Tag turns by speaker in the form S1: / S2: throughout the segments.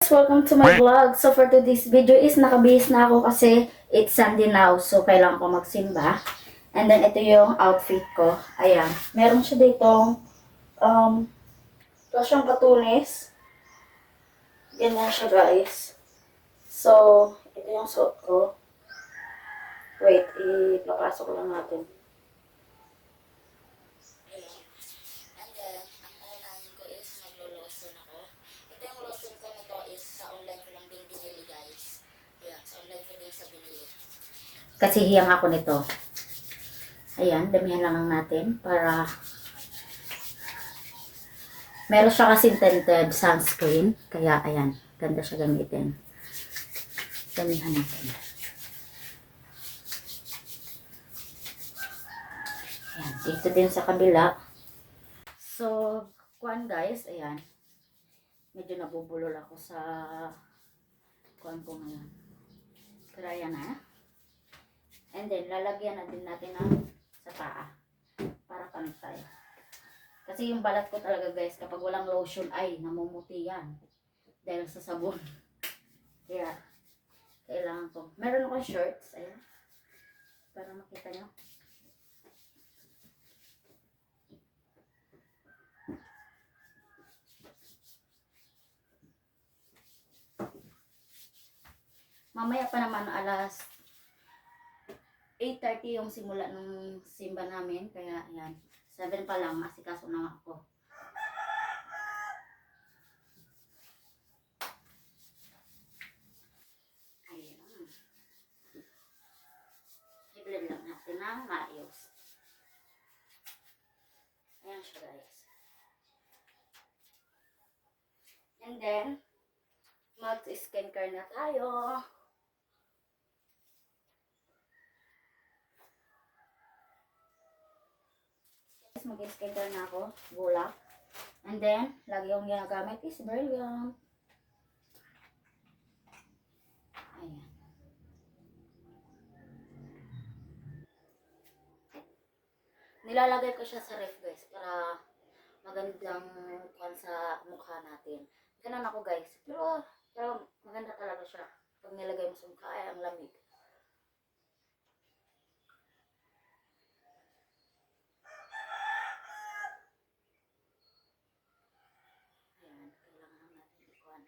S1: Welcome to my vlog. So for today's video is nakabihis na ako kasi it's Sunday now. So kailangan ko magsimba. And then ito yung outfit ko. Ayan. Meron siya ditong ito siyang katunis. Ganyan siya guys. So ito yung suot ko. Wait, ipapasok lang natin. Kasi hiyang ako nito. Ayan, damihan lang natin para meron siya kasing tinted sunscreen. Kaya ayan, ganda siya gamitin. Damihan natin. Ayan, dito din sa kabila. So, kuan guys, ayan. Medyo nabubulol ako sa kuan ko ngayon. Pero ayan na. And then, lalagyan na din natin ng sa paa. Para pantay. Kasi yung balat ko talaga guys, kapag walang lotion ay namumuti yan. Dahil sa sabon. Kaya, kailangan ko. Meron akong shorts. Ayan. Para makita nyo. Mamaya pa naman alas 8:30 yung simula ng simba namin. Kaya, ayan. 7 pa lang. Asikaso na ako. Ayan. I-blend lang natin ng maayos. Ayan siya guys. And then, mag-skincare na tayo. Mag-skincare na ako. Bulak. And then, lagi yung ginagamit is Brilliant. Ayan. Nilalagay ko siya sa ref guys para magandang kwan sa mukha natin. Ganun ako guys. Pero maganda talaga siya. Pag nilagay mo sa mukha ay ang lamig. Ayan. Kailangan natin ikuan.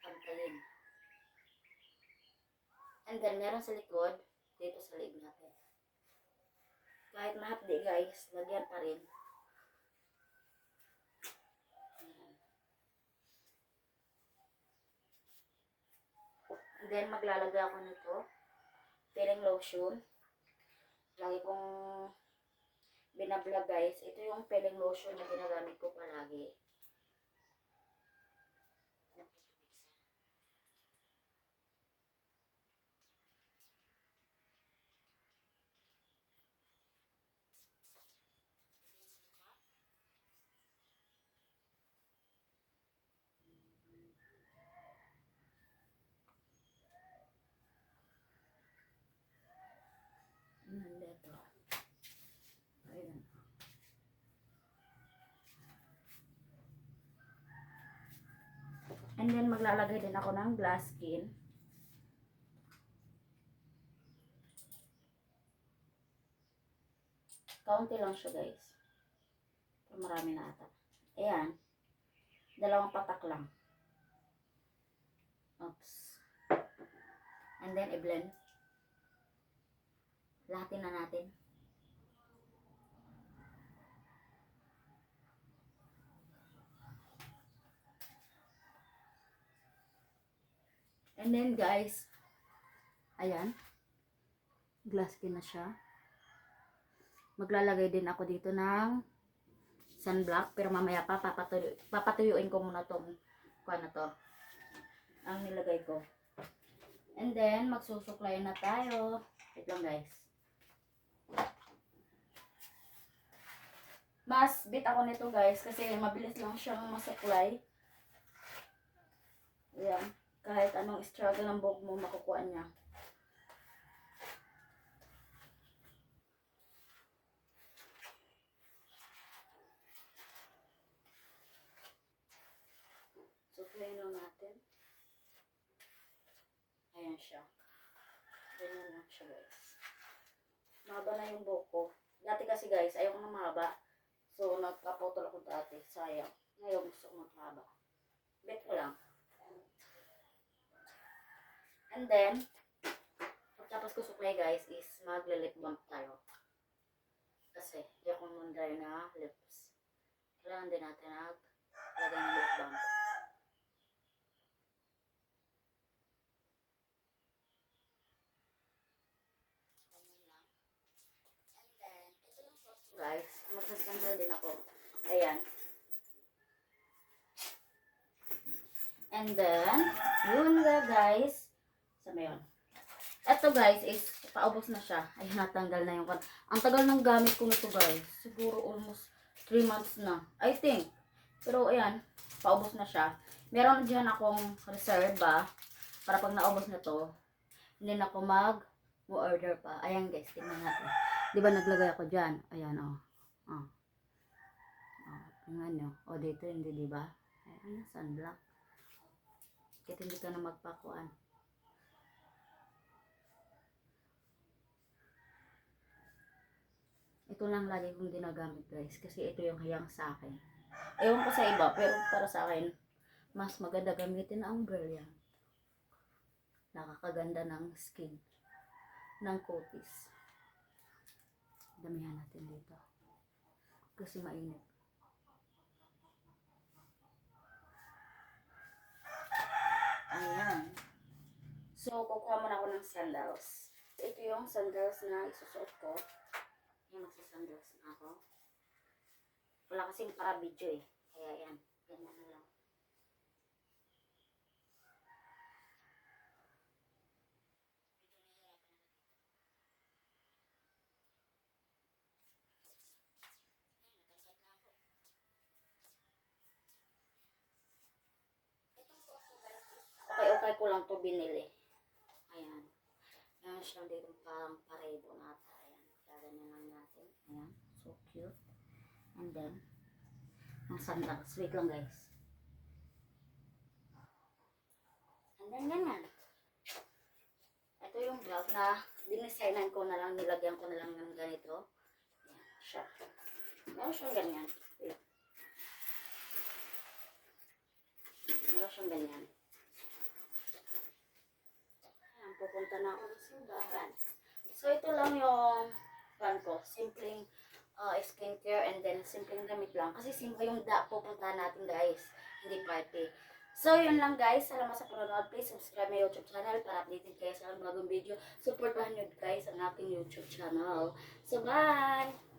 S1: Pantayin. And then meron sa likod. Dito sa leg natin. Kahit mahapdi guys, lagyan pa rin. And then maglalagay ako nito. Peeling lotion. Lagi kong binablog guys. Ito yung peeling lotion na ginagamit ko palagi. Nandito. Ayan. And then maglalagay din ako ng glass skin. Kaunti lang siya guys. Pero marami na ata. Ayan. Dalawang patak lang. Oops. And then i-blend. Lahatin na natin. And then guys, ayan. Glass skin na siya. Maglalagay din ako dito ng sunblock. Pero mamaya pa, papatuyuin ko muna tong kuha na to. Ang nilagay ko. And then, magsusuklay na tayo. Wait lang guys. Mas bit ako nito guys kasi mabilis lang siyang masuklay. Ayan. Kahit anong struggle ng buhok mo, makukuha niya. Suklayin natin. Ayan siya. Ganyan lang siya guys. Mahaba na yung buhok ko. Dati kasi guys, ayoko na mahaba. So, nagpaputol ako dati. Sayang. Ngayon gusto ko maghaba. Bet ko lang. And then, pagkatapos ko suklay guys is magle-lip balm tayo. Kasi, di ako munday na lips. Kailangan din natin naglagay ng lip balm. Guys, magsaskandal din ako. Ayan. And then, yun nga guys. Sabi yun. Ito guys is, paubos na siya. Ayun, natanggal na yung ang tagal ng gamit ko nito guys. Siguro almost 3 months na. I think. Pero ayan, paubos na siya. Meron dyan akong reserva. Para pag naubos na to, hindi na ako mag-order pa. Ayan guys, tingnan natin. Di ba naglagay ako dyan? Ayan o. Oh. Tingnan nyo. O dito hindi, di ba? Ayan, sunblock. Kahit hindi ka na magpakuan. Ito lang lagi kong ginagamit guys. Kasi ito yung hayang sa akin. Ewan ko sa iba. Pero para sa akin, mas maganda gamitin ang Brilliant. Nakakaganda ng skin. Ng kutis. Damihan natin dito. Kasi mainit. Ayan. So, kukuha muna ako ng sandals. Ito yung sandals na isusuot ko. Ayan, magsasandals na ako. Wala kasing para video eh. Kaya yan. Ganyan na lang. Okay ko lang to binili. Ayan. Ayan siya dito parang paredo nata. Ayan. Gaganyan lang natin. Ayan. So cute. And then, ang sandals. Wait lang guys. And then ganyan. Ito yung vlog na dinisignan ko na lang. Nilagyan ko na lang ng ganito. Ayan siya. Meron siyang ganyan. Wait. Meron siyang ganyan. Pupunta na ako sa simbahan. So, ito lang yung pan ko. Simpleng skincare and then simpleng damit lang. Kasi simple yung pupunta natin guys. Hindi party. So, yun lang guys. Salamat sa panonood. Please subscribe my YouTube channel para updated kayo sa bagong video. Supportahan nyo guys ang aking YouTube channel. So, bye!